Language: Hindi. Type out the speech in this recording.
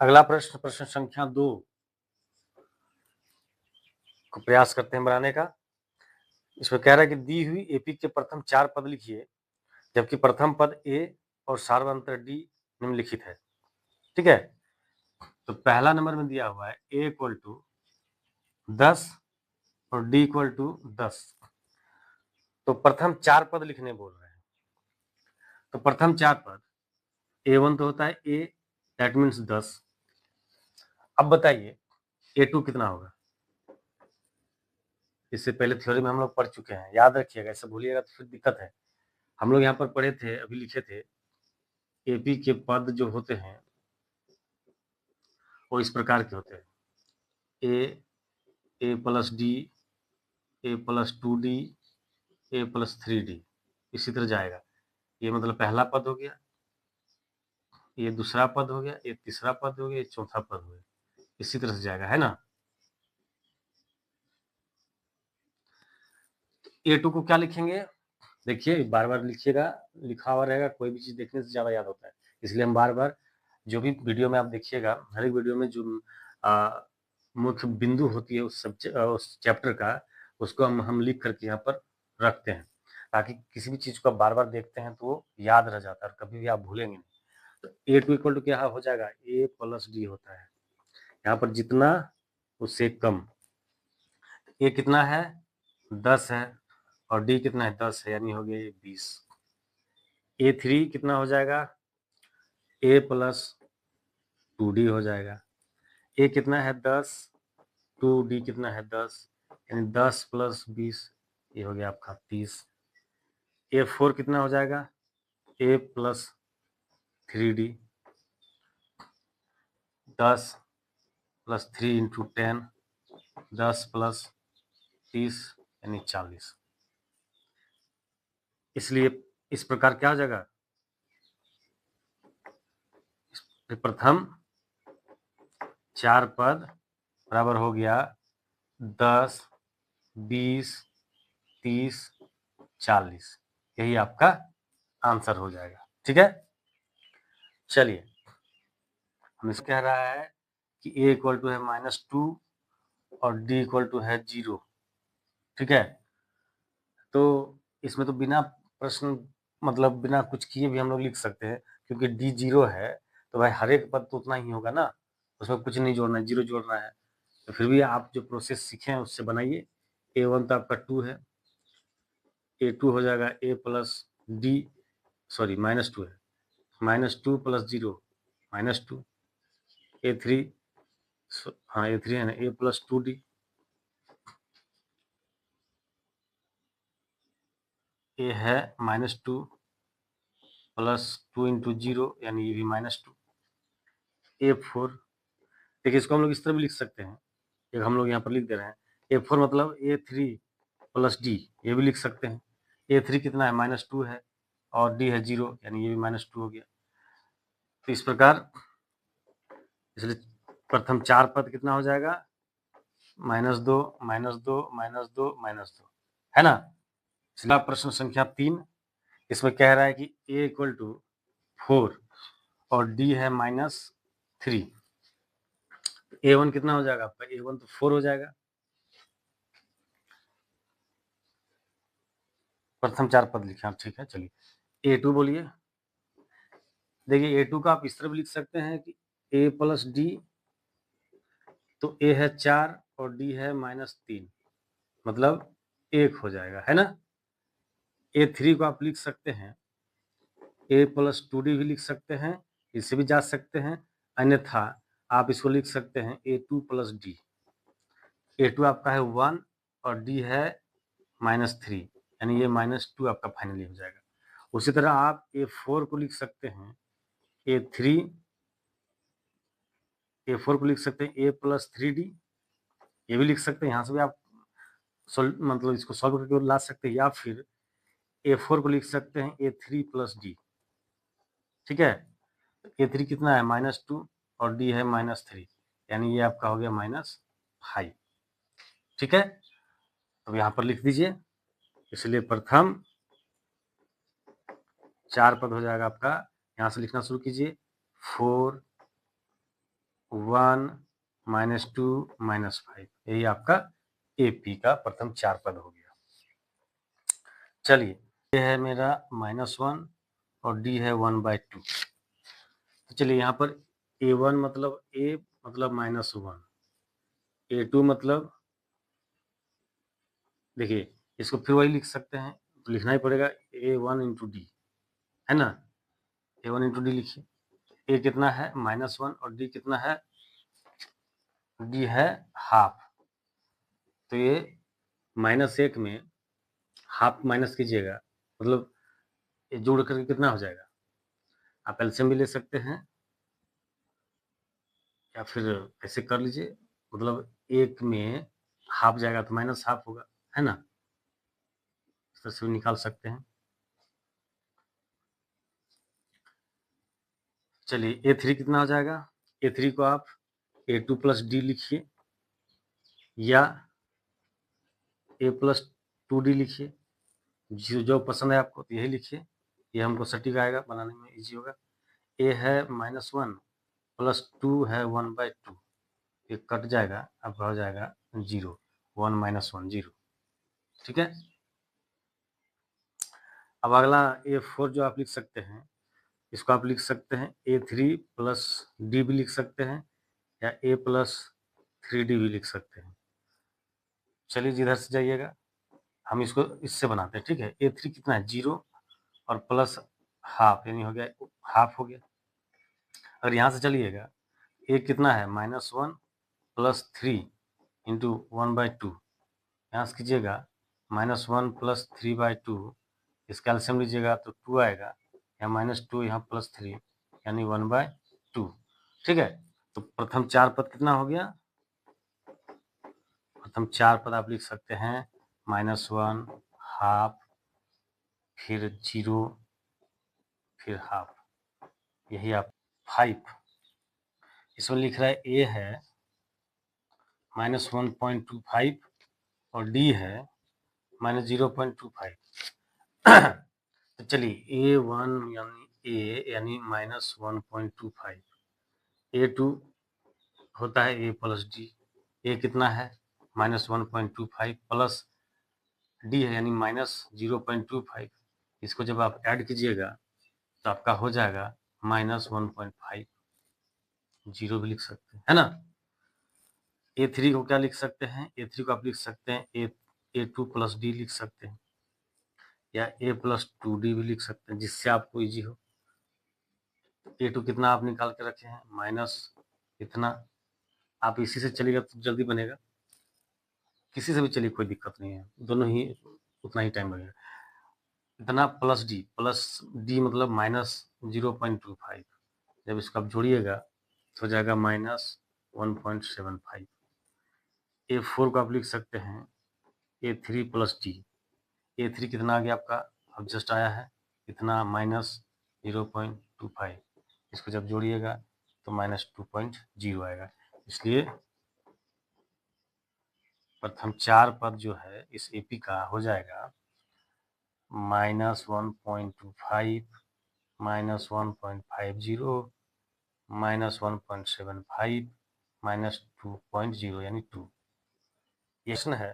अगला प्रश्न, प्रश्न संख्या 2 को प्रयास करते हैं बनाने का। इसमें कह रहा है कि दी हुई एपी के प्रथम 4 पद लिखिए, जबकि प्रथम पद ए और सार्वंतर डी निम्नलिखित है। ठीक है, तो पहला नंबर में दिया हुआ है ए इक्वल टू 10 और डी इक्वल टू 10। तो प्रथम 4 पद लिखने बोल रहे हैं। तो प्रथम 4 पद A1 तो होता है ए, दैट मीन्स 10। अब बताइए A2 कितना होगा। इससे पहले थ्योरी में हम लोग पढ़ चुके हैं, याद रखिएगा, ऐसा भूलिएगा तो फिर दिक्कत है। हम लोग यहाँ पर पढ़े थे, अभी लिखे थे, एपी के पद जो होते हैं वो इस प्रकार के होते हैं, ए प्लस डी, ए प्लस 2D, ए प्लस 3D, इसी तरह जाएगा। ये मतलब पहला पद हो गया, ये दूसरा पद हो गया, ये तीसरा पद हो गया, ये चौथा पद हो गया, इसी तरह से जाएगा, है ना। A2 को क्या लिखेंगे, देखिए बार बार लिखिएगा, लिखा हुआ रहेगा, कोई भी चीज देखने से ज्यादा याद होता है, इसलिए हम बार बार जो भी वीडियो में आप देखिएगा, हर एक वीडियो में जो मुख्य बिंदु होती है उस चैप्टर का, उसको हम लिख करके यहाँ पर रखते हैं, ताकि किसी भी चीज को आप बार बार देखते हैं तो वो याद रह जाता है और कभी भी आप भूलेंगे नहीं। तो A2 इक्वल टू क्या हो जाएगा, ए प्लस डी होता है, यहाँ पर जितना उससे कम। ए कितना है, 10 है, और डी कितना है, 10 है, यानी हो गया ये 20। A3 कितना हो जाएगा, ए प्लस 2D हो जाएगा। ए कितना है, 10, 2D कितना है, 10, यानी 10 प्लस 20, ये हो गया आपका 30। A4 कितना हो जाएगा, A plus 3D, 10 plus 3 into 10, 10 plus 30 यानी 40। इसलिए इस प्रकार क्या हो जाएगा, प्रथम 4 पद बराबर हो गया 10, 20, 30, 40, यही आपका आंसर हो जाएगा। ठीक है, चलिए, हम इस कह रहा है कि a इक्वल टू है -2 और d इक्वल टू है 0। ठीक है, तो इसमें तो बिना प्रश्न मतलब बिना कुछ किए भी हम लोग लिख सकते हैं, क्योंकि d 0 है तो भाई हर एक पद तो उतना ही होगा ना, उसमें कुछ नहीं जोड़ना है, 0 जोड़ना है। तो फिर भी आप जो प्रोसेस सीखे हैं उससे बनाइए। A1 तो आपका 2 है, A2 हो जाएगा a प्लस डी, सॉरी -2 है, -2 प्लस 0 -2, A3, हाँ A3 है ना, a प्लस 2D, ए है -2 प्लस 2 इंटू 0, यानी ये भी -2। A4, देखिए इसको हम लोग इस तरह भी लिख सकते हैं, एक हम लोग यहाँ पर लिख दे रहे हैं, A4 मतलब A3 प्लस डी, ये भी लिख सकते हैं। A3 कितना है, -2 है, और D है 0, यानी ये भी -2 हो गया। तो इस प्रकार, इसलिए प्रथम 4 पद कितना हो जाएगा, -2, -2, -2, -2, है ना। इसलिए प्रश्न संख्या 3, इसमें कह रहा है कि A इक्वल टू 4 और D है -3। A1 कितना हो जाएगा आपका, A1 तो 4 हो जाएगा, प्रथम 4 पद लिखे आप। ठीक है, चलिए A2 बोलिए। देखिए A2 का आप इस तरह भी लिख सकते हैं कि A प्लस डी, तो A है 4 और D है -3, मतलब 1 हो जाएगा, है ना। A3 को आप लिख सकते हैं A प्लस 2D भी लिख सकते हैं, इससे भी जा सकते हैं, अन्यथा आप इसको लिख सकते हैं A2 प्लस डी। A2 आपका है 1 और D है -3, यानी ये -2 आपका फाइनली हो जाएगा। उसी तरह आप A4 को लिख सकते हैं A3, A4 को लिख सकते हैं A प्लस 3D, ये भी लिख सकते हैं, यहाँ से भी आप मतलब इसको सॉल्व करके ला सकते हैं, या फिर A4 को लिख सकते हैं A3 प्लस डी। ठीक है, A3 कितना है, -2 और D है -3, यानी ये आपका हो गया -5। ठीक है, तो यहाँ पर लिख दीजिए। इसलिए प्रथम 4 पद हो जाएगा आपका, यहाँ से लिखना शुरू कीजिए, 4, 1 -2 -5, यही आपका AP का प्रथम 4 पद हो गया। चलिए, ये है मेरा -1 और D है 1/2। तो चलिए यहाँ पर A1 मतलब A मतलब -1, A2 मतलब, देखिए इसको फिर वही लिख सकते हैं, तो लिखना ही पड़ेगा A1 × D, है ना? A1 × D लिखिए। A कितना है -1 और D कितना है, D है हाफ। तो ये -1 में हाफ माइनस कीजिएगा, मतलब ये जोड़ करके कितना हो जाएगा, आप एलसीएम भी ले सकते हैं या फिर ऐसे कर लीजिए, मतलब 1 में हाफ जाएगा तो माइनस हाफ होगा, है ना? इस तरह से भी निकाल सकते हैं। चलिए A3 कितना हो जाएगा, A3 को आप A2 + D लिखिए या A + 2D लिखिए, जो पसंद है आपको तो यही लिखिए, ये हमको सटीक आएगा, बनाने में इजी होगा। A है -1 + 2 है 1/2, ये कट जाएगा, आपका हो जाएगा 0, 1 - 1 0, ठीक है? अब अगला A4 जो आप लिख सकते हैं, इसको आप लिख सकते हैं A3 + D भी लिख सकते हैं या A + 3D भी लिख सकते हैं। चलिए जिधर से जाइएगा, हम इसको इससे बनाते हैं, ठीक है? A3 कितना है 0 और प्लस हाफ, यानी हो गया हाफ हो गया। अगर यहाँ से चलिएगा, A कितना है -1 + 3 × 1/2, यहाँ से कीजिएगा -1 + 3/2, इसका एलसीएम लीजिएगा तो 2 आएगा, या -2 यहाँ +3 यानी 1/2, ठीक है? तो प्रथम 4 पद कितना हो गया, प्रथम 4 पद आप लिख सकते हैं -1 हाफ फिर 0 फिर हाफ, यही आप 5। इसमें लिख रहा है A है -1.25 और D है -0.25। तो चलिए A1 यानी -1.25, A2 होता है A + D, A कितना है -1.25 प्लस D है यानी -0.25, इसको जब आप ऐड कीजिएगा तो आपका हो जाएगा -1.5, 0 भी लिख सकते हैं, है ना? A3 को क्या लिख सकते हैं, A3 को आप लिख सकते हैं A2 + D लिख सकते हैं या A + 2D भी लिख सकते हैं, जिससे आपको इजी हो। A2 कितना आप निकाल के रखे हैं माइनस इतना, आप इसी से चलिएगा तो जल्दी बनेगा, किसी से भी चलिए कोई दिक्कत नहीं है, दोनों ही उतना ही टाइम लगेगा। इतना + D मतलब -0.25, जब इसको आप जोड़िएगा तो हो जाएगा -1.75। A4 को आप लिख सकते हैं A3 + D, A3 कितना आ गया आपका, अब जस्ट आया है इतना -0.25, इसको जब जोड़िएगा तो -2.0 आएगा। इसलिए प्रथम 4 पद जो है इस AP का हो जाएगा -1.25 -1.50 -1.75 -2.0 यानी 2। ये प्रश्न है।